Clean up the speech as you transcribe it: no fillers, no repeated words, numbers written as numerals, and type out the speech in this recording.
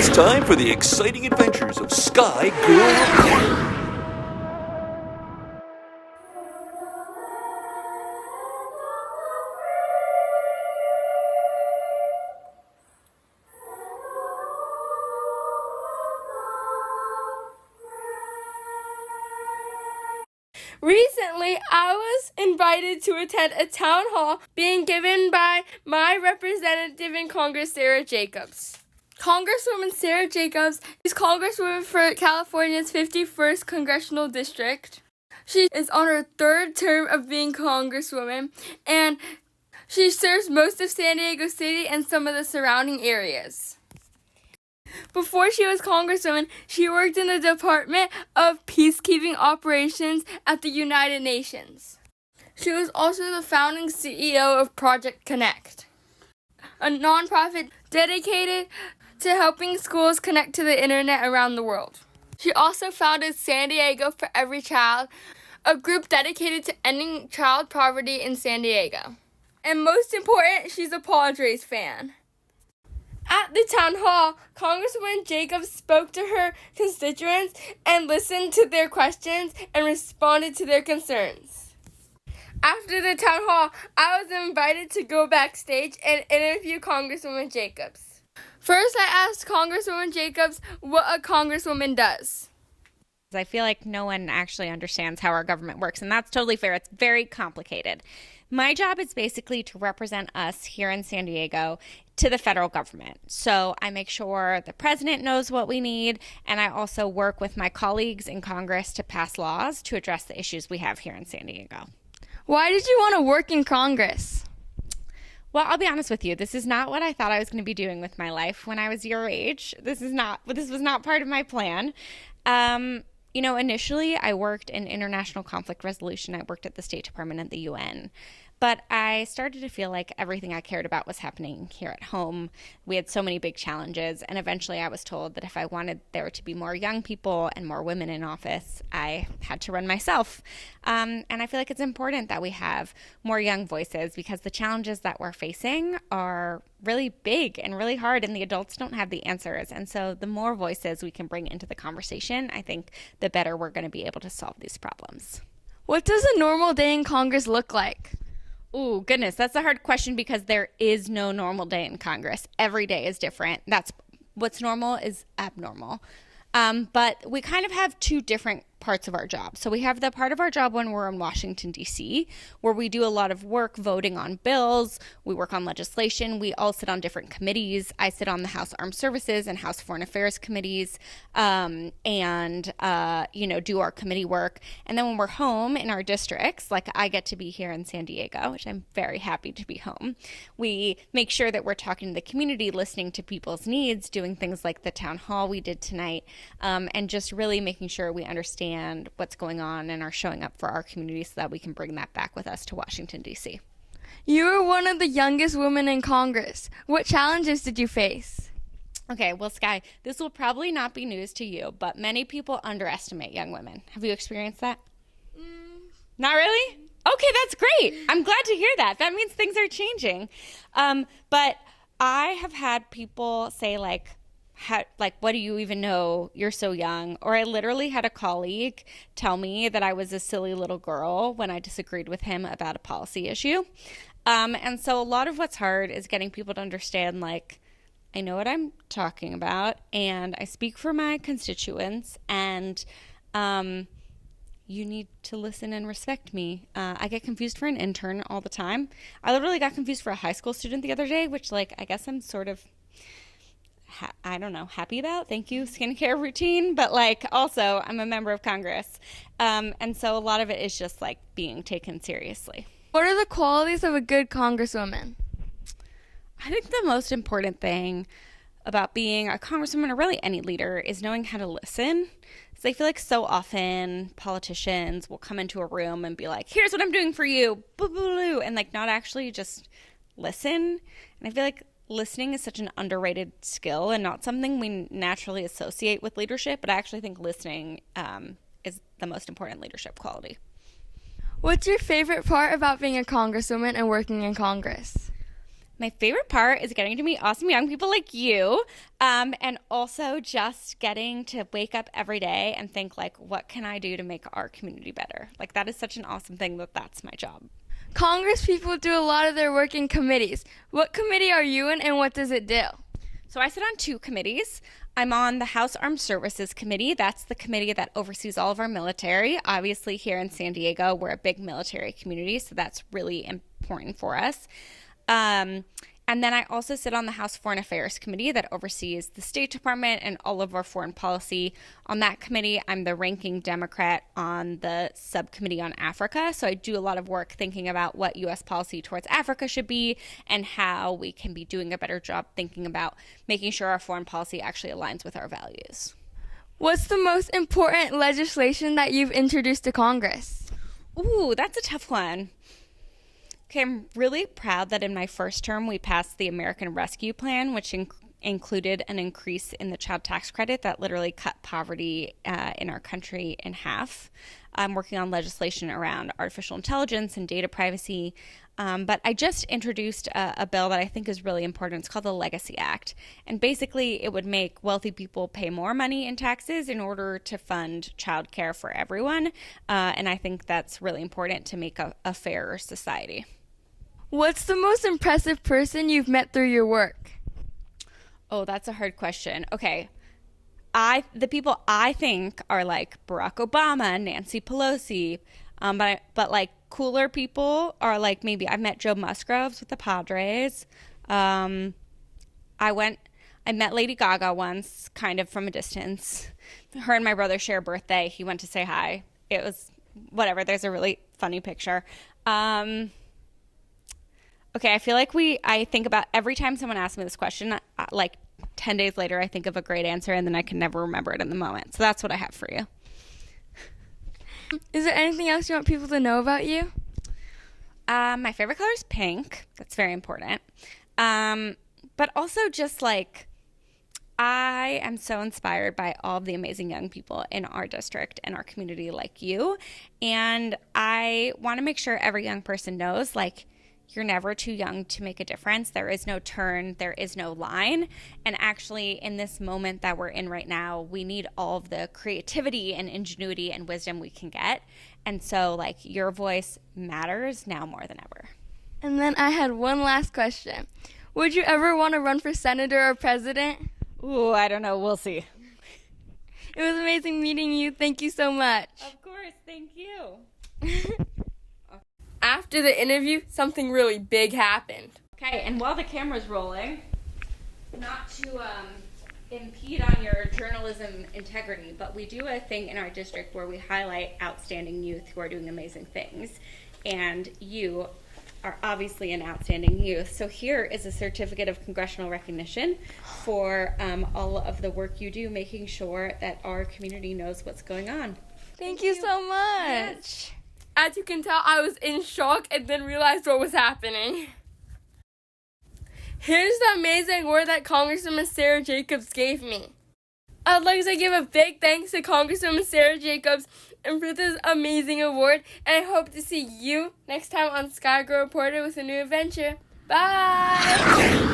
It's time for the exciting adventures of Sky Girl. Recently, I was invited to attend a town hall being given by my representative in Congress, Sara Jacobs. Congresswoman Sara Jacobs is Congresswoman for California's 51st Congressional District. She is on her third term of being Congresswoman, and she serves most of San Diego City and some of the surrounding areas. Before she was Congresswoman, she worked in the Department of Peacekeeping Operations at the United Nations. She was also the founding CEO of Project Connect, a nonprofit dedicated to helping schools connect to the internet around the world. She also founded San Diego for Every Child, a group dedicated to ending child poverty in San Diego. And most important, she's a Padres fan. At the town hall, Congresswoman Jacobs spoke to her constituents and listened to their questions and responded to their concerns. After the town hall, I was invited to go backstage and interview Congresswoman Jacobs. First, I asked Congresswoman Jacobs what a congresswoman does. I feel like no one actually understands how our government works, and that's totally fair. It's very complicated. My job is basically to represent us here in San Diego to the federal government. So I make sure the president knows what we need, and I also work with my colleagues in Congress to pass laws to address the issues we have here in San Diego. Why did you want to work in Congress? Well, I'll be honest with you. This is not what I thought I was going to be doing with my life when I was your age. This was not part of my plan. Initially I worked in international conflict resolution. I worked at the State Department at the UN. But I started to feel like everything I cared about was happening here at home. We had so many big challenges, and eventually I was told that if I wanted there to be more young people and more women in office, I had to run myself. And I feel like it's important that we have more young voices because the challenges that we're facing are really big and really hard, and the adults don't have the answers. And so the more voices we can bring into the conversation, I think the better we're going to be able to solve these problems. What does a normal day in Congress look like? Ooh, goodness, that's a hard question because there is no normal day in Congress. Every day is different. That's what's normal is abnormal. But we kind of have two different parts of our job. So we have the part of our job when we're in Washington, D.C., where we do a lot of work voting on bills. We work on legislation. We all sit on different committees. I sit on the House Armed Services and House Foreign Affairs committees do our committee work. And then when we're home in our districts, like I get to be here in San Diego, which I'm very happy to be home, we make sure that we're talking to the community, listening to people's needs, doing things like the town hall we did tonight, and just really making sure we understand what's going on and are showing up for our community so that we can bring that back with us to Washington, D.C. You were one of the youngest women in Congress. What challenges did you face? Okay, well, Sky, this will probably not be news to you, but many people underestimate young women. Have you experienced that? Not really? Okay, that's great. I'm glad to hear that. That means things are changing. But I have had people say, what do you even know? You're so young. Or I literally had a colleague tell me that I was a silly little girl when I disagreed with him about a policy issue. And so a lot of what's hard is getting people to understand, I know what I'm talking about, and I speak for my constituents, and you need to listen and respect me. I get confused for an intern all the time. I literally got confused for a high school student the other day, which, I guess I'm sort of happy about. Thank you, skincare routine. But also I'm a member of Congress. And so a lot of it is just being taken seriously. What are the qualities of a good congresswoman? I think the most important thing about being a congresswoman or really any leader is knowing how to listen. Because I feel like so often politicians will come into a room and be like, here's what I'm doing for you, boo-boo-boo, and not actually just listen. And I feel like listening is such an underrated skill and not something we naturally associate with leadership, but I actually think listening is the most important leadership quality. What's your favorite part about being a congresswoman and working in Congress? My favorite part is getting to meet awesome young people like you, and also just getting to wake up every day and think, like, what can I do to make our community better? Like, that is such an awesome thing that's my job. Congress people do a lot of their work in committees. What committee are you in, and what does it do? So I sit on 2 committees. I'm on the House Armed Services Committee. That's the committee that oversees all of our military. Obviously, here in San Diego, we're a big military community, so that's really important for us. And then I also sit on the House Foreign Affairs Committee that oversees the State Department and all of our foreign policy. On that committee, I'm the ranking Democrat on the subcommittee on Africa. So I do a lot of work thinking about what U.S. policy towards Africa should be and how we can be doing a better job thinking about making sure our foreign policy actually aligns with our values. What's the most important legislation that you've introduced to Congress? Ooh, that's a tough one. Okay, I'm really proud that in my first term we passed the American Rescue Plan, which included an increase in the child tax credit that literally cut poverty in our country in half. I'm working on legislation around artificial intelligence and data privacy, but I just introduced a bill that I think is really important. It's called the Legacy Act, and basically it would make wealthy people pay more money in taxes in order to fund childcare for everyone, and I think that's really important to make a fairer society. What's the most impressive person you've met through your work? Oh, that's a hard question. Okay. The people I think are like Barack Obama, Nancy Pelosi, but like cooler people are like maybe I met Joe Musgroves with the Padres. I met Lady Gaga once, kind of from a distance. Her and my brother share a birthday. He went to say hi. It was whatever. There's a really funny picture. Okay, I feel like I think about every time someone asks me this question, like 10 days later, I think of a great answer and then I can never remember it in the moment. So that's what I have for you. Is there anything else you want people to know about you? My favorite color is pink. That's very important. But also just like, I am so inspired by all of the amazing young people in our district and our community like you. And I want to make sure every young person knows, like, you're never too young to make a difference. There is no turn. There is no line. And actually, in this moment that we're in right now, we need all of the creativity and ingenuity and wisdom we can get. And so, like, your voice matters now more than ever. And then I had one last question. Would you ever want to run for senator or president? Ooh, I don't know. We'll see. It was amazing meeting you. Thank you so much. Of course. Thank you. After the interview, something really big happened. Okay, and while the camera's rolling, not to impede on your journalism integrity, but we do a thing in our district where we highlight outstanding youth who are doing amazing things, and you are obviously an outstanding youth. So here is a certificate of congressional recognition for all of the work you do, making sure that our community knows what's going on. Thank you so much. Yes. As you can tell, I was in shock and then realized what was happening. Here's the amazing award that Congresswoman Sara Jacobs gave me. I'd like to give a big thanks to Congresswoman Sara Jacobs and for this amazing award, and I hope to see you next time on Sky Girl Reporter with a new adventure. Bye!